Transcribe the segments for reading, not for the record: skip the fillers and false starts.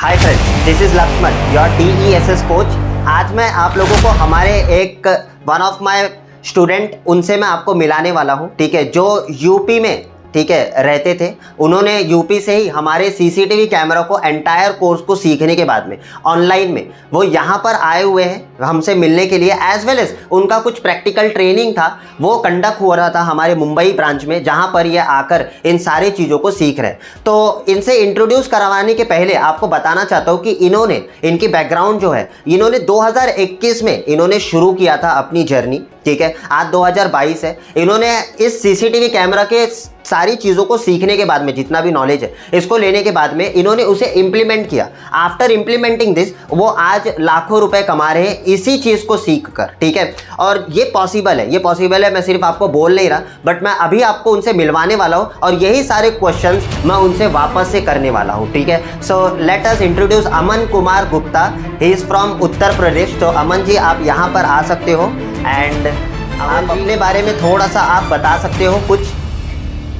Hi friends, this is Laxman, your DESS coach. आज मैं आप लोगों को हमारे एक वन ऑफ माय स्टूडेंट उनसे मैं आपको मिलाने वाला हूं, ठीक है, जो यूपी में, ठीक है, रहते थे। उन्होंने यूपी से ही हमारे CCTV कैमरा को एंटायर कोर्स को सीखने के बाद में ऑनलाइन में वो यहाँ पर आए हुए हैं हमसे मिलने के लिए, एज वेल एज उनका कुछ प्रैक्टिकल ट्रेनिंग था वो कंडक्ट हो रहा था हमारे मुंबई ब्रांच में, जहाँ पर ये आकर इन सारी चीज़ों को सीख रहे हैं। तो इनसे इंट्रोड्यूस करवाने के पहले आपको बताना चाहता हूँ कि इन्होंने, इनकी बैकग्राउंड जो है, इन्होंने 2021 में इन्होंने शुरू किया था अपनी जर्नी, ठीक है। आज 2022 है। इन्होंने इस CCTV कैमरा के सारी चीज़ों को सीखने के बाद में, जितना भी नॉलेज है इसको लेने के बाद में, इन्होंने उसे इम्प्लीमेंट किया। आफ्टर इम्प्लीमेंटिंग दिस वो आज लाखों रुपए कमा रहे हैं इसी चीज़ को सीख कर, ठीक है। और ये पॉसिबल है, ये पॉसिबल है। मैं सिर्फ आपको बोल नहीं रहा, बट मैं अभी आपको उनसे मिलवाने वाला हूँ और यही सारे क्वेश्चंस मैं उनसे वापस से करने वाला हूँ, ठीक है। So let us introduce Aman Kumar Gupta. He is from Uttar Pradesh. तो अमन जी, आप यहाँ पर आ सकते हो एंड आप अपने बारे में थोड़ा सा आप बता सकते हो कुछ।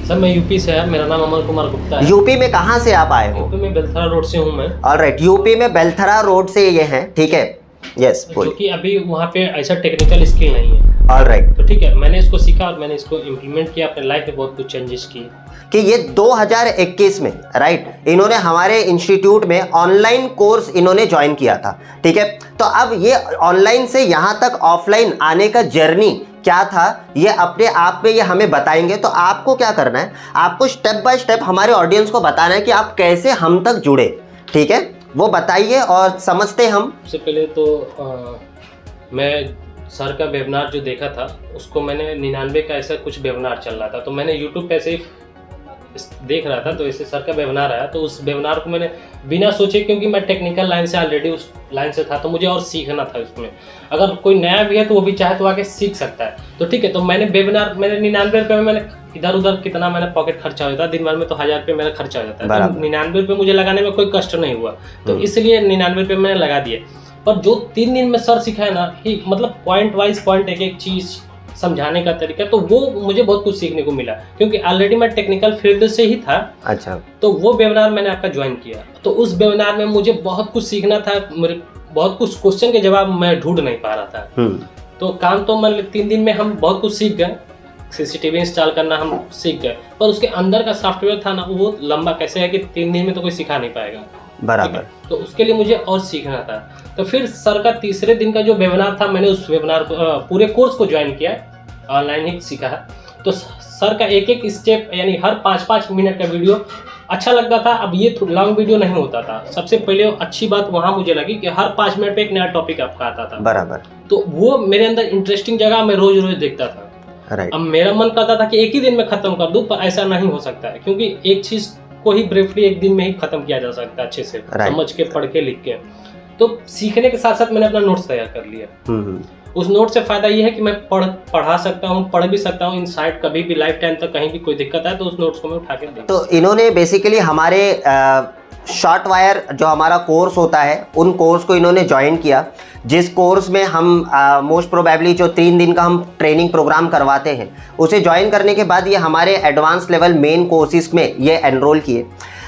सर, मैं यूपी से है। मेरा नाम अमन कुमार गुप्ता है। यूपी में कहाँ से आप आए हो? यूपी में बेलथरा रोड से हूँ मैं। ऑलराइट, यूपी में बेलथरा रोड से ये हैं, ठीक है। यस, क्योंकि अभी वहाँ पे ऐसा टेक्निकल स्किल नहीं है। ऑलराइट, तो ठीक है, मैंने इसको सीखा और मैंने इसको इम्प्लीमेंट किया अपने लाइफ में, बहुत कुछ चेंजेस किए। कि ये 2021 में, राइट, इन्होंने हमारे इंस्टीट्यूट में ऑनलाइन कोर्स इन्होंने ज्वाइन किया था, ठीक है। तो अब ये ऑनलाइन से यहाँ तक ऑफलाइन आने का जर्नी क्या था, ये अपने आप में ये हमें बताएंगे। तो आपको क्या करना है, आपको स्टेप बाय स्टेप हमारे ऑडियंस को बताना है कि आप कैसे हम तक जुड़े, ठीक है। वो बताइए और समझते हम। सबसे पहले तो मैं सर का वेबिनार जो देखा था उसको मैंने 99 का ऐसा कुछ वेबिनार चल रहा था, तो मैंने यूट्यूब पे ऐसे ही देख रहा था, तो ऐसे सर का वेबिनार आया, तो उस वेबिनार को मैंने बिना सोचे, क्योंकि मैं टेक्निकल लाइन से ऑलरेडी उस लाइन से था, तो मुझे और सीखना था उसमें। अगर कोई नया भी है तो वो भी चाहे तो आके सीख सकता है। तो ठीक है, तो मैंने वेबिनार, मैंने 99 रुपये में, मैंने इधर उधर कितना मैंने पॉकेट खर्चा हो जाता है, दिन भर में तो 1000 रुपये मेरा खर्चा हो जाता है। तो 99 रुपये मुझे लगाने में कोई कष्ट नहीं हुआ, तो इसलिए 99 रुपये मैंने लगा दिए। पर जो 3 दिन में सर सिखाया ना, कि मतलब पॉइंट वाइज पॉइंट एक एक चीज़ समझाने का तरीका, तो वो मुझे बहुत कुछ सीखने को मिला, क्योंकि ऑलरेडी मैं टेक्निकल फील्ड से ही था। अच्छा। तो वो वेबिनार मैंने आपका ज्वाइन किया, तो उस वेबिनार में मुझे बहुत कुछ सीखना था। मेरे बहुत कुछ क्वेश्चन के जवाब मैं ढूंढ नहीं पा रहा था। तो काम तो मतलब 3 दिन में हम बहुत कुछ सीख गए। CCTV इंस्टॉल करना हम सीख गए, पर उसके अंदर का सॉफ्टवेयर था ना, वो लंबा कैसे है कि 3 दिन में तो कोई सिखा नहीं पाएगा, बराबर। तो उसके लिए मुझे और सीखना था। तो फिर सर का तीसरे दिन का जो वेबिनार था, मैंने उस वेबिनार को, पूरे कोर्स को ज्वाइन किया, ऑनलाइन ही सीखा है। तो सर का एक एक स्टेप, यानी हर 5-5 मिनट का वीडियो अच्छा लगता था। अब ये लॉन्ग वीडियो नहीं होता था। सबसे पहले अच्छी बात वहाँ मुझे लगी कि हर 5 मिनट पे एक नया टॉपिक आपका आता था, बराबर। तो वो मेरे अंदर इंटरेस्टिंग जगह मैं रोज रोज देखता था। राइट। अब मेरा मन करता था कि एक ही दिन में खत्म कर दूं, पर ऐसा नहीं हो सकता है, क्योंकि एक चीज को ही ब्रीफली एक दिन में ही खत्म किया जा सकता है, अच्छे से समझ के, पढ़ के, लिख के। तो सीखने के साथ साथ मैंने अपना नोट्स तैयार कर लिया। उस नोट से फायदा ये है कि मैं पढ़ा सकता हूँ, पढ़ भी सकता हूँ इनसाइड, कभी भी लाइफ टाइम तक कहीं भी कोई दिक्कत है तो उस नोट्स को मैं उठा के देखता हूँ। तो इन्होंने बेसिकली हमारे शॉर्ट वायर जो हमारा कोर्स होता है, उन कोर्स को इन्होंने ज्वाइन किया, जिस कोर्स में हम मोस्ट प्रोबेबली जो 3 दिन का हम ट्रेनिंग प्रोग्राम करवाते हैं, उसे ज्वाइन करने के बाद ये हमारे एडवांस लेवल मेन कोर्सेज में ये एनरोल किए।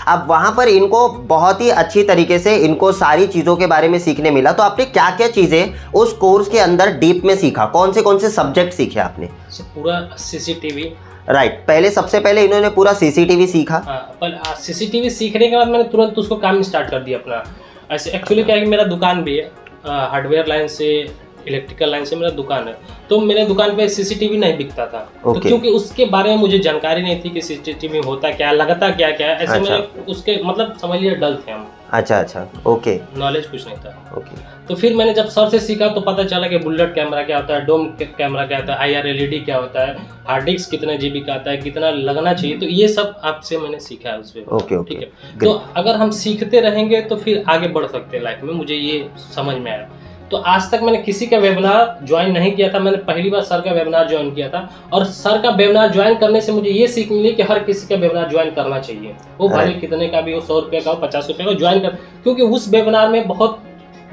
अब वहाँ पर इनको बहुत ही अच्छी तरीके से इनको सारी चीज़ों के बारे में सीखने मिला। तो आपने क्या क्या चीज़ें उस कोर्स के अंदर डीप में सीखा, कौन से सब्जेक्ट सीखे आपने? पूरा CCTV, राइट। पहले सबसे पहले इन्होंने पूरा CCTV सीखा। पर CCTV सीखने के बाद मैंने तुरंत उसको काम स्टार्ट कर दिया अपना। ऐसे एक्चुअली क्या है कि मेरा दुकान भी है, हार्डवेयर लाइन से, इलेक्ट्रिकल लाइन से मेरा दुकान है। तो मेरे दुकान पे CCTV नहीं बिकता था। तो क्योंकि उसके बारे में मुझे जानकारी नहीं थी कि CCTV होता क्या, लगता क्या क्या है, ऐसे मेरे उसके मतलब समझ लिया डल थे हम। अच्छा, ओके। नॉलेज कुछ नहीं था। ओके। तो फिर मैंने जब सर से सीखा तो पता चला कि बुलेट कैमरा क्या होता है, डोम कैमरा क्या होता है, IR LED क्या होता है, हार्ड डिस्क कितने GB का आता है, कितना लगना चाहिए, तो ये सब आपसे मैंने सीखा है उसमें। ओके, ठीक है। तो अगर हम सीखते रहेंगे तो फिर आगे बढ़ सकते हैं लाइफ में, मुझे ये समझ में आया। तो आज तक मैंने किसी का वेबिनार ज्वाइन नहीं किया था, मैंने पहली बार सर का वेबिनार ज्वाइन किया था। और सर का वेबिनार ज्वाइन करने से मुझे ये सीख मिली कि हर किसी का वेबिनार ज्वाइन करना चाहिए, वो भले कितने का भी हो, 100 रुपये का हो, 50 रुपये का ज्वाइन कर, क्योंकि उस वेबिनार में बहुत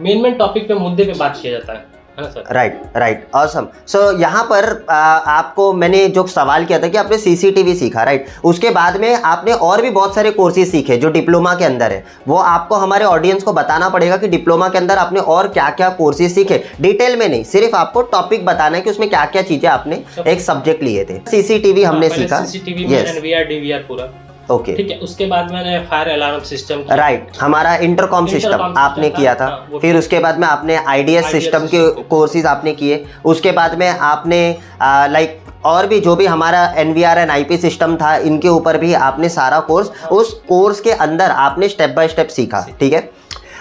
मेन टॉपिक पे, मुद्दे पे बात किया जाता है। है ना सर? Right awesome. सो यहाँ पर आपको मैंने जो सवाल किया था कि आपने सीसीटीवी सीखा, राइट, उसके बाद में आपने और भी बहुत सारे कोर्सेज सीखे जो डिप्लोमा के अंदर है, वो आपको हमारे ऑडियंस को बताना पड़ेगा कि डिप्लोमा के अंदर आपने और क्या क्या कोर्सेज सीखे, डिटेल में नहीं, सिर्फ आपको टॉपिक बताना है कि उसमें क्या क्या चीजें आपने एक सब्जेक्ट लिए थे। सीसीटीवी हमने सीखा, सीसीटीवी में एनवीआर डीवीआर पूरा, ओके, ठीक है। उसके बाद मैंने फायर अलार्म सिस्टम, राइट, हमारा इंटरकॉम सिस्टम आपने किया था। फिर उसके बाद में आपने आईडीएस सिस्टम के कोर्सेज आपने किए। उसके बाद में आपने लाइक और भी जो भी हमारा एनवीआर एंड आईपी सिस्टम था, इनके ऊपर भी आपने सारा कोर्स, उस कोर्स के अंदर आपने स्टेप बाय स्टेप सीखा, ठीक है।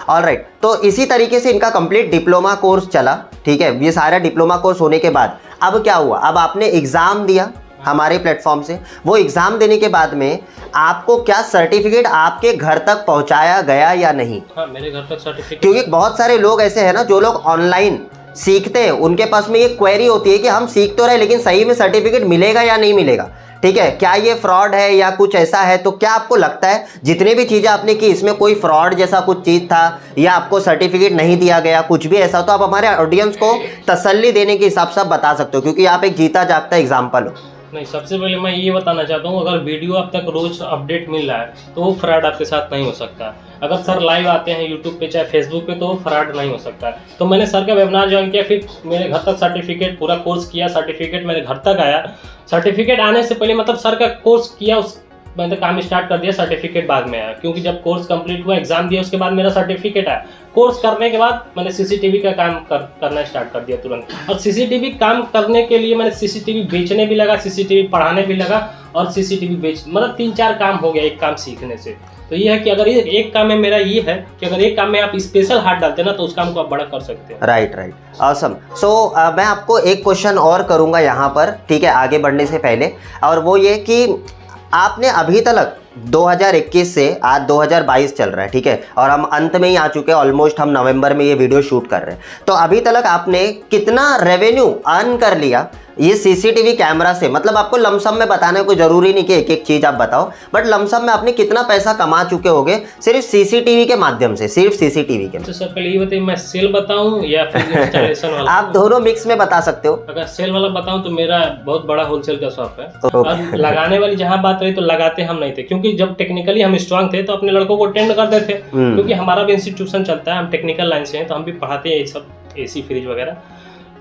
ऑलराइट, तो इसी तरीके से इनका कंप्लीट डिप्लोमा कोर्स चला, ठीक है। ये सारा डिप्लोमा कोर्स होने के बाद अब क्या हुआ, अब आपने एग्जाम दिया हमारे प्लेटफॉर्म से। वो एग्जाम देने के बाद में आपको क्या सर्टिफिकेट आपके घर तक पहुंचाया गया या नहीं? हाँ, मेरे घर तक सर्टिफिकेट। क्योंकि बहुत सारे लोग ऐसे हैं ना जो लोग ऑनलाइन सीखते हैं, उनके पास में ये क्वेरी होती है कि हम सीख तो रहे लेकिन सही में सर्टिफिकेट मिलेगा या नहीं मिलेगा, ठीक है, क्या ये फ्रॉड है या कुछ ऐसा है। तो क्या आपको लगता है जितने भी चीज़ें आपने की इसमें कोई फ्रॉड जैसा कुछ चीज़ था या आपको सर्टिफिकेट नहीं दिया गया, कुछ भी ऐसा, तो आप हमारे ऑडियंस को तसल्ली देने के हिसाब से आप बता सकते हो, क्योंकि आप एक जीता जागता एग्जाम्पल हो। नहीं, सबसे पहले मैं ये बताना चाहता हूँ, अगर वीडियो अब तक रोज अपडेट मिल रहा है तो वो फ्रॉड आपके साथ नहीं हो सकता। अगर सर लाइव आते हैं यूट्यूब पे चाहे फेसबुक पे तो वो फ्रॉड नहीं हो सकता। तो मैंने सर का वेबिनार ज्वाइन किया, फिर मेरे घर तक सर्टिफिकेट, पूरा कोर्स किया, सर्टिफिकेट मेरे घर तक आया। सर्टिफिकेट आने से पहले मतलब सर का कोर्स किया, उस मैंने काम स्टार्ट कर दिया, सर्टिफिकेट बाद में आया, क्योंकि जब कोर्स कंप्लीट हुआ, एग्जाम दिया, उसके बाद मेरा सर्टिफिकेट आया। कोर्स करने के बाद मैंने सीसीटीवी का काम करना स्टार्ट कर दिया तुरंत। और सीसीटीवी काम करने के लिए मैंने सीसीटीवी बेचने भी लगा, सीसीटीवी पढ़ाने भी लगा, और सीसीटीवी मतलब 3-4 काम हो गया एक काम सीखने से। तो ये है कि अगर ये एक काम में मेरा ये है कि अगर एक काम में आप स्पेशल हाथ डालते हैं ना तो उस काम को आप बड़ा कर सकते हैं। Right awesome. सो मैं आपको एक क्वेश्चन और करूंगा यहाँ पर, ठीक है, आगे बढ़ने से पहले, और वो ये कि आपने अभी तक 2021 से आज 2022 चल रहा है, ठीक है, और हम अंत में ही आ चुके हैं, ऑलमोस्ट हम नवंबर में ये वीडियो शूट कर रहे हैं। तो अभी तक आपने कितना रेवेन्यू अर्न कर लिया ये सीसीटीवी कैमरा से? मतलब आपको लमसम में बताने को जरूरी नहीं कि एक एक चीज आप बताओ, बट लमसम में आपने कितना पैसा कमा चुके होगे सिर्फ सीसीटीवी के माध्यम से, सिर्फ सीसीटीवी के? तो सर पहले ये बताइए, मैं सेल बताऊं या फिर इंस्टॉलेशन वाला? आप दोनों मिक्स में बता सकते हो। अगर सेल वाला बताऊं तो मेरा बहुत बड़ा होलसेल का शॉप है। और लगाने वाली जहाँ बात रही तो लगाते हम नहीं थे, क्योंकि जब टेक्निकली हम स्ट्रांग थे तो अपने लड़कों को टेंड कर देते, क्योंकि हमारा भी इंस्टीट्यूशन चलता है, हम टेक्निकल लाइन से हैं तो हम भी पढ़ाते हैं ये सब एसी फ्रिज वगैरह।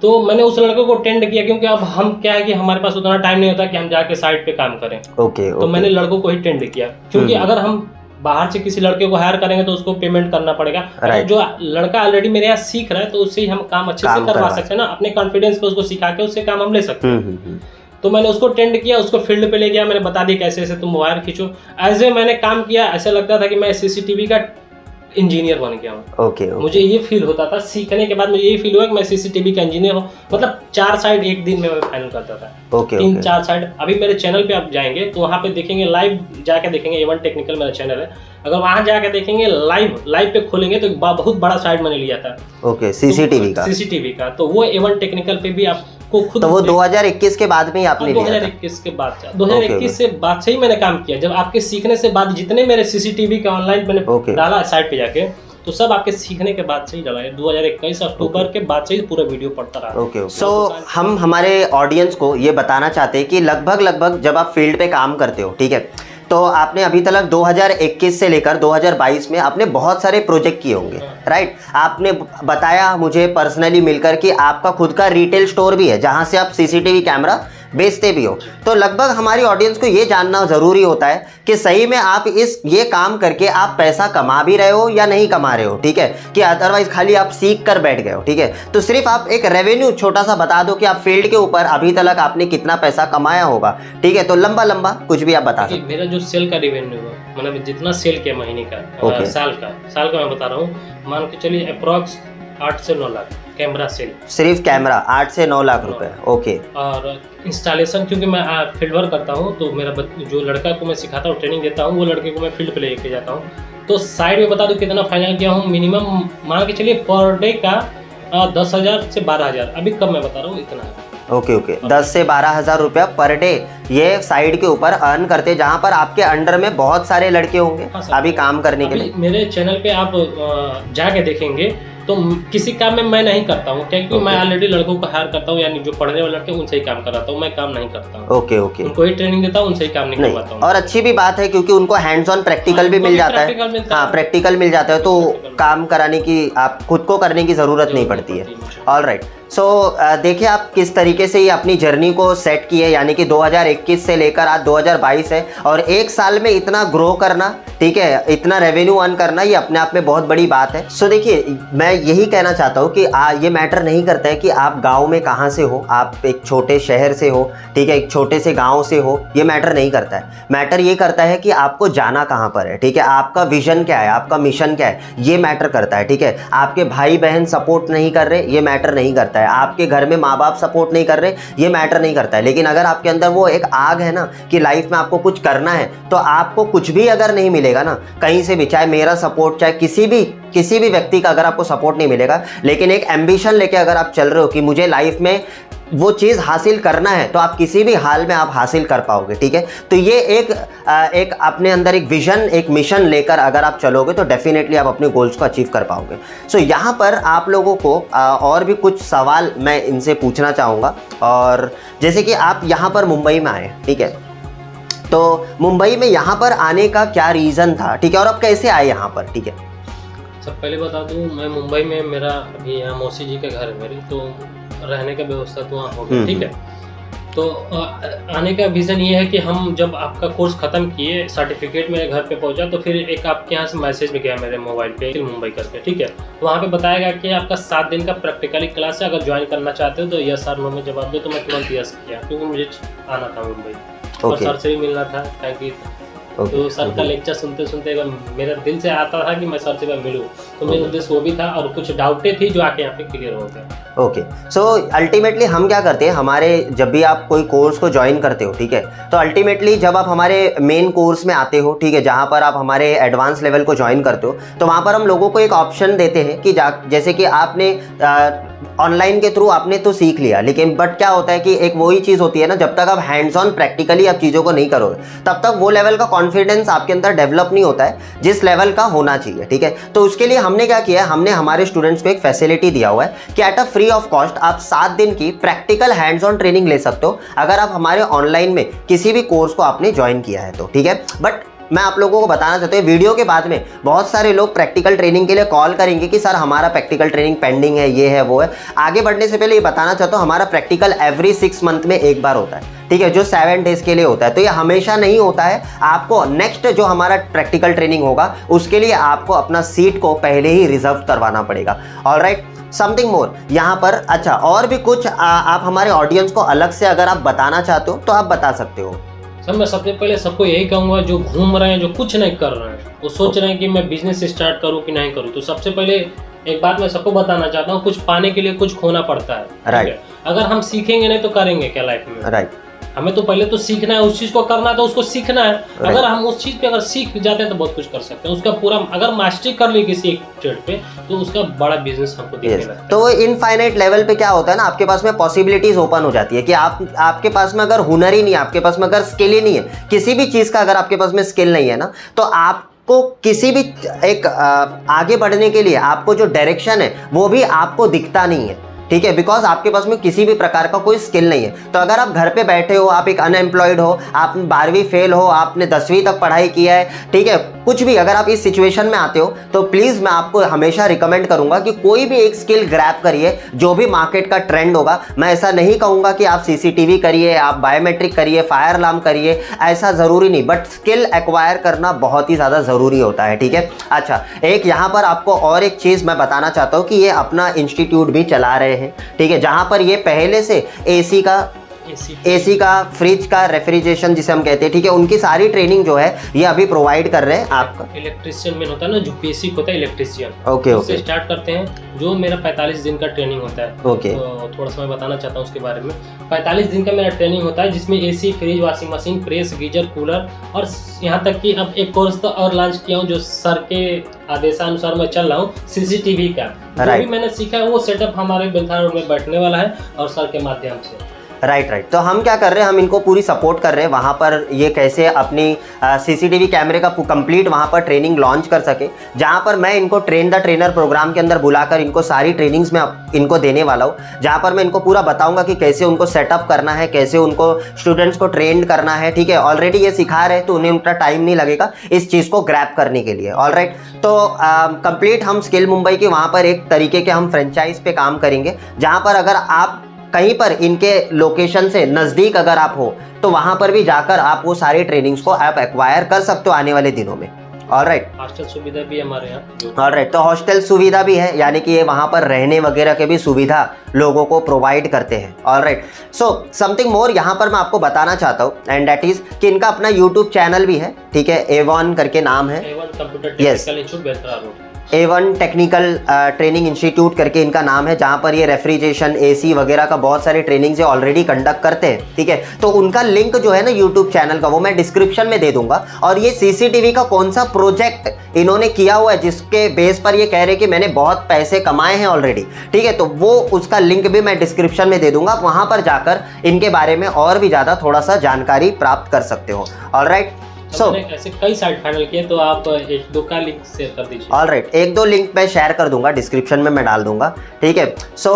तो मैंने उस लड़के को टेंड किया, क्योंकि अब हम क्या है कि हमारे पास उतना टाइम नहीं होता कि हम जाके साइट पे काम करें। तो मैंने लड़कों को ही टेंड किया, क्योंकि अगर हम बाहर से किसी लड़के को हायर करेंगे तो उसको पेमेंट करना पड़ेगा। जो लड़का ऑलरेडी मेरे यहाँ सीख रहा है तो उससे ही हम काम अच्छे से करवा सकते हैं ना, अपने कॉन्फिडेंस पे उसको सिखा के उससे काम हम ले सकते हैं। तो मैंने उसको टेंड किया, उसको फील्ड पे ले गया, मैंने बता दिया कैसे ऐसे तुम वायर खींचो। ऐसे मैंने काम किया, ऐसा लगता था कि मैं सीसीटीवी का इंजीनियर बन गया हूँ। ओके। मुझे ये फील होता था, सीखने के बाद मुझे ये फील हुआ कि मैं सीसीटीवी का इंजीनियर हूँ। मतलब 4 साइड एक दिन में मैं फाइनल करता था। 3-4 साइड। अभी मेरे चैनल पे आप जाएंगे तो वहाँ पे देखेंगे, लाइव जाके देखेंगे, A1 टेक्निकल मेरा चैनल है, अगर वहाँ जाके देखेंगे लाइव पे खोलेंगे तो बहुत बड़ा साइड मैंने लिया था। ओके, सीसीटीवी का तो वो A1 टेक्निकल पे भी आपको खुद, तो वो 2021 के बाद में ही आपने लिया था? 2021 के बाद, 2021 से बाद से ही मैंने काम किया। जब आपके सीखने से बाद जितने मेरे सीसीटीवी का ऑनलाइन मैंने डाला साइट पे जाके, तो सब आपके सीखने के बाद से ही डाला है। 2021 अक्टूबर के बाद से ही पूरा वीडियो पड़ता रहा। सो हम हमारे ऑडियंस को ये बताना चाहते हैं कि लगभग जब आप फील्ड पे काम करते हो, ठीक है, तो आपने अभी तक 2021 से लेकर 2022 में आपने बहुत सारे प्रोजेक्ट किए होंगे, राइट? आपने बताया मुझे पर्सनली मिलकर कि आपका खुद का रिटेल स्टोर भी है जहां से आप सीसीटीवी कैमरा बेचते भी हो। तो लगभग हमारी ऑडियंस को ये जानना ज़रूरी होता है कि सही में आप ये काम करके आप पैसा कमा भी रहे हो या नहीं कमा रहे हो, ठीक है, कि अदरवाइज खाली आप सीख कर बैठ गए हो, ठीक है। तो सिर्फ आप एक रेवेन्यू छोटा सा बता दो कि आप फील्ड के ऊपर अभी तक आपने कितना पैसा कमाया होगा, ठीक है। तो लंबा कुछ भी आप बता सकते। मेरा जो सेल का रेवेन्यू है, मतलब जितना सेल किया महीने का, साल का मैं बता रहा हूँ, मान के चलिए अप्रॉक्स 8 से 9 लाख कैमरा सेल, सिर्फ कैमरा 8 से 9 लाख रुपए। ओके। और इंस्टॉलेशन, क्योंकि मैं फील्ड वर्क करता हूँ तो मेरा जो लड़का को मैं सिखाता हूँ, ट्रेनिंग देता हूँ, वो लड़के को मैं फील्ड पे लेके जाता हूँ। तो साइड में बता दूँ कितना फाइनल किया हूँ, मिनिमम मान के चलिए पर डे का 10,000 से 12,000, अभी कब मैं बता रहा हूँ इतना है। ओके 10 से 12,000 रुपया पर डे ये साइड के ऊपर अर्न करते हैं, जहाँ पर आपके अंडर में बहुत सारे लड़के होंगे हाँ सर, अभी काम करने के लिए। मेरे चैनल पे आप जाके देखेंगे तो किसी काम में मैं नहीं करता हूँ, क्योंकि मैं ऑलरेडी लड़कों को हायर करता हूँ, यानी जो पढ़ने वाले लड़के उनसे ही काम कराता हूँ, मैं काम नहीं करता हूँ। ओके ओके, उनको ही ट्रेनिंग देता हूँ, उनसे ही काम नहीं करवाता हूँ। और अच्छी भी बात है क्योंकि उनको हैंड्स ऑन प्रैक्टिकल भी मिल जाता है। हाँ, प्रैक्टिकल मिल जाता है, तो काम कराने की, आप खुद को करने की ज़रूरत नहीं पड़ती है। ऑल राइट, सो देखिए आप किस तरीके से ये अपनी जर्नी को सेट की है, यानी कि 2021 से लेकर आज 2022 है, और एक साल में इतना ग्रो करना, ठीक है, इतना रेवेन्यू अर्न करना, ये अपने आप में बहुत बड़ी बात है। सो देखिए, मैं यही कहना चाहता हूँ कि ये मैटर नहीं करता है कि आप गांव में कहाँ से हो, आप एक छोटे शहर से हो, ठीक है, एक छोटे से गांव से हो, ये मैटर नहीं करता है। मैटर ये करता है कि आपको जाना कहाँ पर है, ठीक है, आपका विजन क्या है, आपका मिशन क्या है, ये मैटर करता है, ठीक है। आपके भाई बहन सपोर्ट नहीं कर रहे, ये मैटर नहीं करता है। आपके घर में माँ बाप सपोर्ट नहीं कर रहे, ये मैटर नहीं करता है। लेकिन अगर आपके अंदर वो एक आग है ना कि लाइफ में आपको कुछ करना है, तो आपको कुछ भी अगर नहीं मिलेगा ना कहीं से भी, चाहे मेरा सपोर्ट, चाहे किसी भी व्यक्ति का अगर आपको सपोर्ट नहीं मिलेगा, लेकिन एक एम्बिशन लेके अगर आप चल रहे हो कि मुझे लाइफ में वो चीज़ हासिल करना है, तो आप किसी भी हाल में आप हासिल कर पाओगे, ठीक है। तो ये एक अपने अंदर एक विजन, एक मिशन लेकर अगर आप चलोगे तो डेफिनेटली आप अपने गोल्स को अचीव कर पाओगे। सो यहाँ पर आप लोगों को और भी कुछ सवाल मैं इनसे पूछना चाहूँगा। और जैसे कि आप यहाँ पर मुंबई में आए, ठीक है, तो मुंबई में यहाँ पर आने का क्या रीज़न था, ठीक है, और आप कैसे आए यहाँ पर, ठीक है। सब पहले बता दूँ, मैं मुंबई में, मेरा अभी यहाँ मौसी जी का घर है मेरी, तो रहने का व्यवस्था तो वहाँ हो गया, ठीक है। तो आने का विज़न ये है कि हम जब आपका कोर्स ख़त्म किए, सर्टिफिकेट मेरे घर पे पहुंचा, तो फिर एक आपके यहाँ से मैसेज भी गया मेरे मोबाइल पे मुंबई करके, ठीक है। तो वहाँ पे बताया गया कि आपका 7 दिन का प्रैक्टिकली क्लास है, अगर ज्वाइन करना चाहते हो तो यस और नो में जवाब दो। तो मैं तुरंत यस किया, क्योंकि मुझे आना था मुंबई और सर से भी मिलना था, ताकि तो सर का लेक्चर सुनते सुनते मेरा दिल से आता था कि मैं सर से मिलूं, तो मेरा उद्देश्य वो भी था, और कुछ डाउटें थी जो आके यहाँ पे क्लियर हो गए। ओके, सो अल्टीमेटली हम क्या करते हैं, हमारे जब भी आप कोई कोर्स को ज्वाइन करते हो, ठीक है, तो अल्टीमेटली जब आप हमारे मेन कोर्स में आते हो, ठीक है, जहाँ पर आप हमारे एडवांस लेवल को ज्वाइन करते हो, तो वहाँ पर हम लोगों को एक ऑप्शन देते हैं कि जैसे कि आपने ऑनलाइन के थ्रू आपने तो सीख लिया, लेकिन बट क्या होता है कि एक वही चीज़ होती है ना, जब तक आप हैंड्स ऑन प्रैक्टिकली आप चीज़ों को नहीं करोगे, तब तक वो लेवल का कॉन्फिडेंस आपके अंदर डेवलप नहीं होता है जिस लेवल का होना चाहिए, ठीक है। तो उसके लिए हमने क्या किया है, हमने हमारे स्टूडेंट्स को एक फैसिलिटी दिया हुआ है कि at a free of cost आप 7 दिन की प्रैक्टिकल हैंड्स ऑन ट्रेनिंग ले सकते हो, अगर आप हमारे ऑनलाइन में किसी भी कोर्स को आपने ज्वाइन किया है तो, ठीक है। बट मैं आप लोगों को बताना चाहता हूँ, वीडियो के बाद में बहुत सारे लोग प्रैक्टिकल ट्रेनिंग के लिए कॉल करेंगे कि सर हमारा प्रैक्टिकल ट्रेनिंग पेंडिंग है, ये है वो है। आगे बढ़ने से पहले ये बताना चाहता हूँ, हमारा प्रैक्टिकल एवरी 6 मंथ में एक बार होता है, ठीक है, जो 7 डेज के लिए होता है। तो ये हमेशा नहीं होता है, आपको नेक्स्ट जो हमारा प्रैक्टिकल ट्रेनिंग होगा उसके लिए आपको अपना सीट को पहले ही रिजर्व करवाना पड़ेगा। ऑलराइट, समथिंग मोर यहाँ पर। अच्छा, और भी कुछ आप हमारे ऑडियंस को अलग से अगर आप बताना चाहते हो तो आप बता सकते हो। सर मैं सबसे पहले सबको यही कहूँगा, जो घूम रहे हैं, जो कुछ नहीं कर रहे हैं, वो सोच रहे हैं कि मैं बिजनेस स्टार्ट करूँ कि नहीं करूँ, तो सबसे पहले एक बात मैं सबको बताना चाहता हूँ, कुछ पाने के लिए कुछ खोना पड़ता है, राइट। अगर हम सीखेंगे नहीं तो करेंगे क्या लाइफ में, राइट। हमें तो पहले तो सीखना है, उस चीज को करना है तो उसको सीखना है। अगर हम उस चीज पे अगर सीख जाते हैं तो बहुत कुछ कर सकते हैं, उसका पूरा अगर मास्टरी कर ली किसी एक ट्रेड पे तो उसका बड़ा बिजनेस हमको दिखने लगता है। तो इनफाइनाइट लेवल पे क्या होता है ना, आपके पास में पॉसिबिलिटीज ओपन हो जाती है कि आपके पास में अगर हुनर ही नहीं है, आपके पास में अगर स्किल ही नहीं है, किसी भी चीज का अगर आपके पास में स्किल नहीं है ना, तो आपको किसी भी एक आगे बढ़ने के लिए आपको जो डायरेक्शन है वो भी आपको दिखता नहीं है, ठीक है, बिकॉज आपके पास में किसी भी प्रकार का कोई स्किल नहीं है। तो अगर आप घर पे बैठे हो, आप एक अनएम्प्लॉयड हो, आप 12वीं फेल हो, आपने 10वीं तक पढ़ाई किया है, ठीक है, कुछ भी अगर आप इस सिचुएशन में आते हो तो प्लीज़ मैं आपको हमेशा रिकमेंड करूंगा कि कोई भी एक स्किल ग्रैब करिए, जो भी मार्केट का ट्रेंड होगा। मैं ऐसा नहीं कहूँगा कि आप CCTV करिए, आप बायोमेट्रिक करिए, फायर अलार्म करिए, ऐसा ज़रूरी नहीं, बट स्किल एक्वायर करना बहुत ही ज़्यादा ज़रूरी होता है, ठीक है। अच्छा, एक यहाँ पर आपको और एक चीज़ मैं बताना चाहता हूँ कि ये अपना इंस्टीट्यूट भी चला रहे हैं, ठीक है, जहाँ पर ये पहले से एसी का, फ्रिज का, रेफ्रिजरेशन जिसे हम कहते हैं, ठीक है, उनकी सारी ट्रेनिंग जो है ये अभी प्रोवाइड कर रहे हैं आपका। इलेक्ट्रिशियन में होता है ना, जो बेसिक होता है इलेक्ट्रिशियन, ओके उससे स्टार्ट करते हैं, जो मेरा 45 दिन का ट्रेनिंग होता है। ओके, तो थोड़ा सा मैं बताना चाहता हूँ उसके बारे में। 45 दिन का मेरा ट्रेनिंग होता है, जिसमें AC, fridge, washing machine, press, geyser, cooler, और यहाँ तक कि अब एक कोर्स तो और लॉन्च किया हूँ जो सर के आदेशानुसार मैं चल रहा हूँ, CCTV का। जो भी मैंने सीखा है वो सेटअप हमारे बेलथान रोड में बैठने वाला है और सर के माध्यम से। राइट। तो हम क्या कर रहे हैं, हम इनको पूरी सपोर्ट कर रहे हैं वहाँ पर ये कैसे अपनी सीसीटीवी कैमरे का कंप्लीट वहाँ पर ट्रेनिंग लॉन्च कर सके, जहाँ पर मैं इनको ट्रेन द ट्रेनर प्रोग्राम के अंदर बुलाकर इनको सारी ट्रेनिंग्स में इनको देने वाला हूँ, जहाँ पर मैं इनको पूरा बताऊँगा कि कैसे उनको सेटअप करना है, कैसे उनको स्टूडेंट्स को ट्रेंड करना है। ठीक है, ऑलरेडी ये सिखा रहे हैं तो उन्हें उतना टाइम नहीं लगेगा इस चीज़ को ग्रैब करने के लिए। ऑलराइट, तो कंप्लीट हम स्किल मुंबई के वहाँ पर एक तरीके के हम फ्रेंचाइज पे काम करेंगे, जहाँ पर अगर आप कहीं पर इनके लोकेशन से नज़दीक अगर आप हो तो वहाँ पर भी जाकर आप वो सारी ट्रेनिंग्स को आप एक्वायर कर सकते हो आने वाले दिनों में। ऑलराइट, हॉस्टल सुविधा भी हमारे यहाँ। ऑलराइट, तो हॉस्टल सुविधा भी है, यानी कि ये वहाँ पर रहने वगैरह के भी सुविधा लोगों को प्रोवाइड करते हैं। ऑलराइट, सो समथिंग मोर यहाँ पर मैं आपको बताना चाहता हूँ, एंड दैट इज कि इनका अपना यूट्यूब चैनल भी है। ठीक है, A1 करके नाम है, A1 computer technical institute Beltara road, A1 technical training institute करके इनका नाम है, जहाँ पर ये रेफ्रिजरेशन, AC वगैरह का बहुत सारे ट्रेनिंग्स ये ऑलरेडी कंडक्ट करते हैं। ठीक है, तो उनका लिंक जो है ना यूट्यूब चैनल का, वो मैं डिस्क्रिप्शन में दे दूंगा। और ये CCTV का कौन सा प्रोजेक्ट इन्होंने किया हुआ है जिसके बेस पर ये कह रहे कि मैंने बहुत पैसे कमाए हैं ऑलरेडी, ठीक है, तो वो उसका लिंक भी मैं डिस्क्रिप्शन में दे दूंगा। वहाँ पर जाकर इनके बारे में और भी ज़्यादा थोड़ा सा जानकारी प्राप्त कर सकते हो। ऑलराइट, So, ऐसे कई साइट फाइनल किए, तो आप एक दो का लिंक शेयर कर दीजिए। ऑलराइट, एक दो लिंक मैं शेयर कर दूंगा, डिस्क्रिप्शन में मैं डाल दूंगा। ठीक है, सो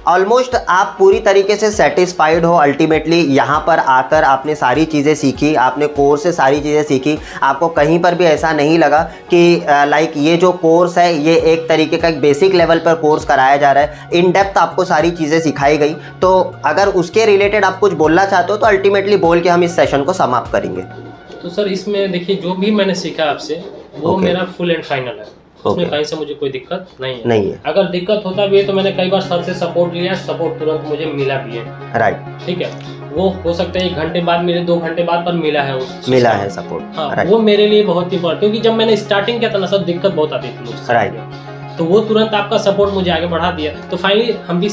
ऑलमोस्ट आप पूरी तरीके से सेटिस्फाइड हो अल्टीमेटली। यहाँ पर आकर आपने सारी चीज़ें सीखी, आपने कोर्स से सारी चीज़ें सीखी, आपको कहीं पर भी ऐसा नहीं लगा कि लाइक ये जो कोर्स है ये एक तरीके का एक बेसिक लेवल पर कोर्स कराया जा रहा है, इन डेप्थ आपको सारी चीज़ें सिखाई गई। तो अगर उसके रिलेटेड आप कुछ बोलना चाहते हो तो अल्टीमेटली बोल के हम इस सेशन को समाप्त करेंगे। तो सर इसमें देखिए, जो भी मैंने सीखा आपसे वो मेरा फुल एंड फाइनल है, उसमें कहीं से मुझे कोई दिक्कत नहीं है। अगर दिक्कत होता भी है तो मैंने कई बार सर से सपोर्ट लिया, सपोर्ट तुरंत मुझे मिला भी है। राइट, ठीक है, वो हो सकता है 1 घंटे बाद मिले, 2 घंटे बाद, पर मिला है सपोर्ट। हाँ, वो मेरे लिए बहुत इंपॉर्टेंट, क्योंकि जब मैंने स्टार्टिंग किया था ना सर, दिक्कत बहुत आती थी मुझसे। राइट, तो वो तुरंत आपका सपोर्ट मुझे आगे बढ़ा दिया। तो फाइनली हम भी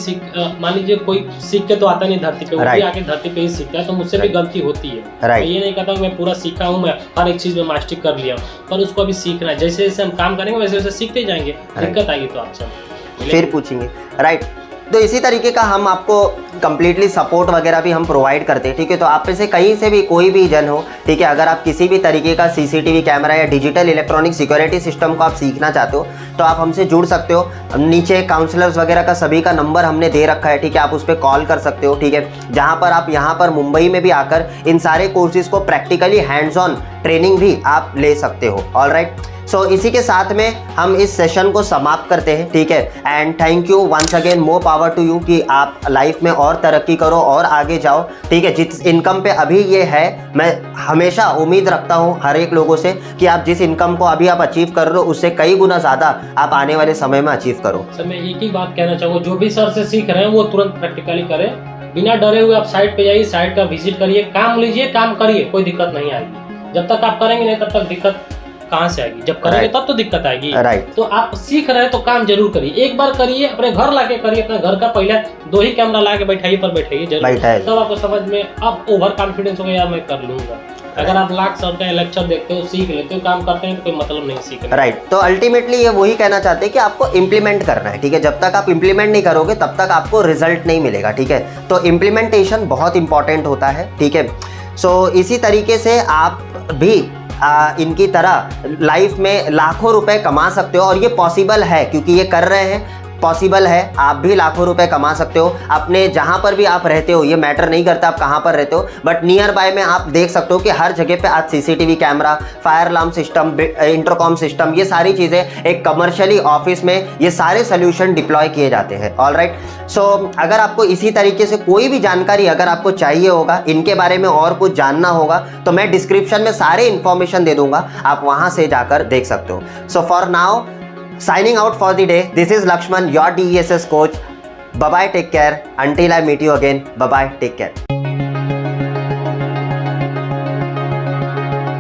मान लीजिए कोई सीख के तो आता नहीं धरती पे, वो भी आके धरती पे ही सीखता है, तो मुझसे भी गलती होती है। तो ये नहीं कहता मैं पूरा सीखा हूँ, मैं हर एक चीज में मास्टरी कर लिया हूँ, पर उसको अभी सीखना है। जैसे जैसे हम काम करेंगे वैसे वैसे सीखते जाएंगे, दिक्कत आएगी तो आपसे फिर पूछेंगे। राइट, तो इसी तरीके का हम आपको कंप्लीटली सपोर्ट वगैरह भी हम प्रोवाइड करते हैं। ठीक है, तो आप में से कहीं से भी कोई भी जन हो, ठीक है, अगर आप किसी भी तरीके का CCTV कैमरा या डिजिटल इलेक्ट्रॉनिक सिक्योरिटी सिस्टम को आप सीखना चाहते हो तो आप हमसे जुड़ सकते हो। नीचे काउंसलर्स वगैरह का सभी का नंबर हमने दे रखा है। ठीक है, आप उस पर कॉल कर सकते हो। ठीक है, जहाँ पर आप यहाँ पर मुंबई में भी आकर इन सारे कोर्सेज को प्रैक्टिकली हैंड्स ऑन ट्रेनिंग भी आप ले सकते हो। ऑलराइट, सो इसी के साथ में हम इस सेशन को समाप्त करते हैं। ठीक है, and thank you once again, more power to you कि आप लाइफ में और तरक्की करो और आगे जाओ। ठीक है, जिस इनकम पे अभी ये है, मैं हमेशा उम्मीद रखता हूँ हर एक लोगों से कि आप जिस इनकम को अभी आप अचीव कर रहे हो उससे कई गुना ज़्यादा आप आने वाले समय में अचीव करो। सर मैं एक ही बात कहना चाहूँगा, जो भी सर से सीख रहे हैं वो तुरंत प्रैक्टिकली करें, बिना डरे हुए। आप साइट पे जाइए, साइट का विजिट करिए, काम लीजिए, काम करिए, कोई दिक्कत नहीं आएगी। जब तक आप करेंगे नहीं तब तक दिक्कत कहाँ से आएगी, जब करेंगे तब तो दिक्कत आएगी। तो आप सीख रहे हैं तो काम जरूर करिए, एक बार करिए, अपने घर लाके करिए, अपने घर का पहले 2 ही कैमरा ला के बैठाइए जरूर, तब आपको समझ में अब ओवर कॉन्फिडेंस हो गया, यार मैं कर लूंगा। अगर आप लाख सर का लेक्चर देखते हो, सीख लेते हो, काम करते हैं तो कोई मतलब नहीं सीखने। राइट, तो अल्टीमेटली ये वही कहना चाहते हैं कि आपको इम्प्लीमेंट करना है। ठीक है, जब तक आप इम्प्लीमेंट नहीं करोगे तब तक आपको रिजल्ट नहीं मिलेगा। ठीक है, तो इम्प्लीमेंटेशन बहुत इंपॉर्टेंट होता है। ठीक है, सो इसी तरीके से आप भी इनकी तरह लाइफ में लाखों रुपए कमा सकते हो, और ये पॉसिबल है क्योंकि ये कर रहे हैं, पॉसिबल है। आप भी लाखों रुपए कमा सकते हो अपने जहाँ पर भी आप रहते हो, ये मैटर नहीं करता आप कहाँ पर रहते हो, बट नियर बाय में आप देख सकते हो कि हर जगह पे आज CCTV camera, fire alarm system, intercom system, ये सारी चीज़ें एक कमर्शियली ऑफिस में ये सारे सोल्यूशन डिप्लॉय किए जाते हैं। ऑलराइट, सो अगर आपको इसी तरीके से कोई भी जानकारी अगर आपको चाहिए होगा, इनके बारे में और कुछ जानना होगा, तो मैं डिस्क्रिप्शन में सारे इन्फॉर्मेशन दे दूंगा, आप वहाँ से जाकर देख सकते हो। So for now, signing out for the day. This is Lakshman, your DESS coach. Bye bye, take care. Until I meet you again. Bye bye, take care.